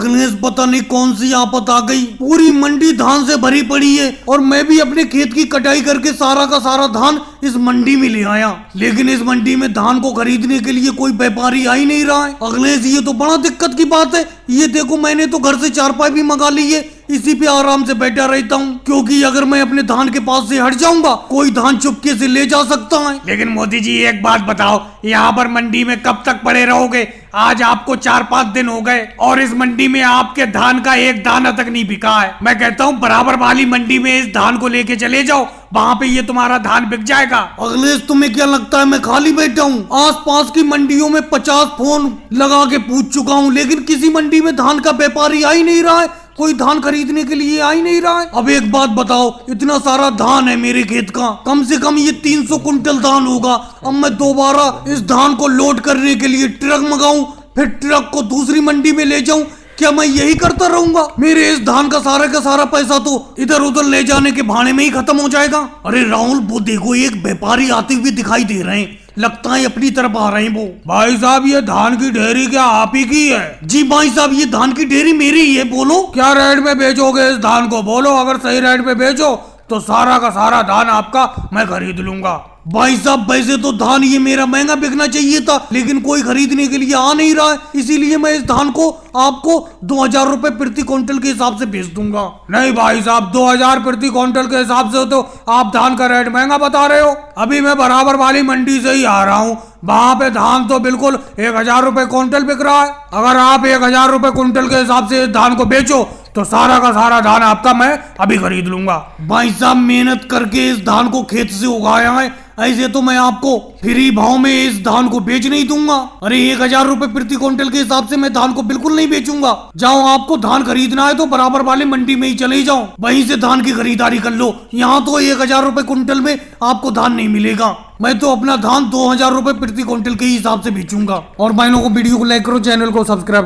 अखिलेश पता नहीं कौन सी आफत आ गई, पूरी मंडी धान से भरी पड़ी है और मैं भी अपने खेत की कटाई करके सारा का सारा धान इस मंडी में ले आया, लेकिन इस मंडी में धान को खरीदने के लिए कोई व्यापारी आ ही नहीं रहा है। अखिलेश ये तो बड़ा दिक्कत की बात है। ये देखो मैंने तो घर से चारपाई भी मंगा ली है, इसी पे आराम से बैठा रहता हूँ, क्योंकि अगर मैं अपने धान के पास से हट जाऊंगा कोई धान चुपके से ले जा सकता है। लेकिन मोदी जी एक बात बताओ, यहाँ पर मंडी में कब तक पड़े रहोगे? आज आपको 4-5 दिन हो गए और इस मंडी में आपके धान का एक दाना तक नहीं बिका है। मैं कहता हूँ बराबर वाली मंडी में इस धान को लेके चले जाओ, वहाँ पे ये तुम्हारा धान बिक जाएगा। अखिलेश तुम्हें क्या लगता है मैं खाली बैठा हूँ? आसपास की मंडियों में 50 फोन लगा के पूछ चुका हूँ, लेकिन किसी मंडी में धान का व्यापारी आ ही नहीं रहा है, कोई धान खरीदने के लिए आ ही नहीं रहा है। अब एक बात बताओ, इतना सारा धान है मेरे खेत का, कम से कम ये 300 कुंटल धान होगा। अब मैं दोबारा इस धान को लोड करने के लिए ट्रक मंगाऊं, फिर ट्रक को दूसरी मंडी में ले जाऊं, क्या मैं यही करता रहूंगा? मेरे इस धान का सारा पैसा तो इधर उधर ले जाने के भाड़े में ही खत्म हो जाएगा। अरे राहुल, वो देखो एक व्यापारी आते हुए दिखाई दे रहे हैं, लगता है अपनी तरफ आ रहे हैं वो। भाई साहब, ये धान की ढेरी क्या आप ही की है? जी भाई साहब, ये धान की ढेरी मेरी ही है। बोलो क्या रेट में बेचोगे इस धान को? बोलो, अगर सही रेट में बेचो तो सारा का सारा धान आपका मैं खरीद लूंगा। भाई साहब, वैसे तो धान ये मेरा महंगा बिकना चाहिए था, लेकिन कोई खरीदने के लिए आ नहीं रहा है, इसीलिए मैं इस धान को आपको 2000 रुपए प्रति क्विंटल के हिसाब से बेच दूंगा। नहीं भाई साहब, 2000 प्रति क्विंटल के हिसाब से तो आप धान का रेट महंगा बता रहे हो। अभी मैं बराबर वाली मंडी से ही आ रहा हूँ, वहाँ पे धान तो बिल्कुल 1000 रुपए क्विंटल बिक रहा है। अगर आप 1000 रुपए क्विंटल के हिसाब से इस धान को बेचो तो सारा का सारा धान आपका मैं अभी खरीद लूंगा। भाई साहब, मेहनत करके इस धान को खेत से उगाया है, ऐसे तो मैं आपको फ्री भाव में इस धान को बेच नहीं दूंगा। अरे 1000 रुपए प्रति क्विंटल के हिसाब से मैं धान को बिल्कुल नहीं बेचूंगा। जाओ, आपको धान खरीदना है तो बराबर वाले मंडी में ही चले जाओ, वहीं से धान की खरीदारी कर लो। यहाँ तो 1000 रुपए क्विंटल में आपको धान नहीं मिलेगा। मैं तो अपना धान 2000 रुपए प्रति क्विंटल के हिसाब से बेचूंगा। और भाई लोगों को वीडियो को लाइक करो, चैनल को सब्सक्राइब करो।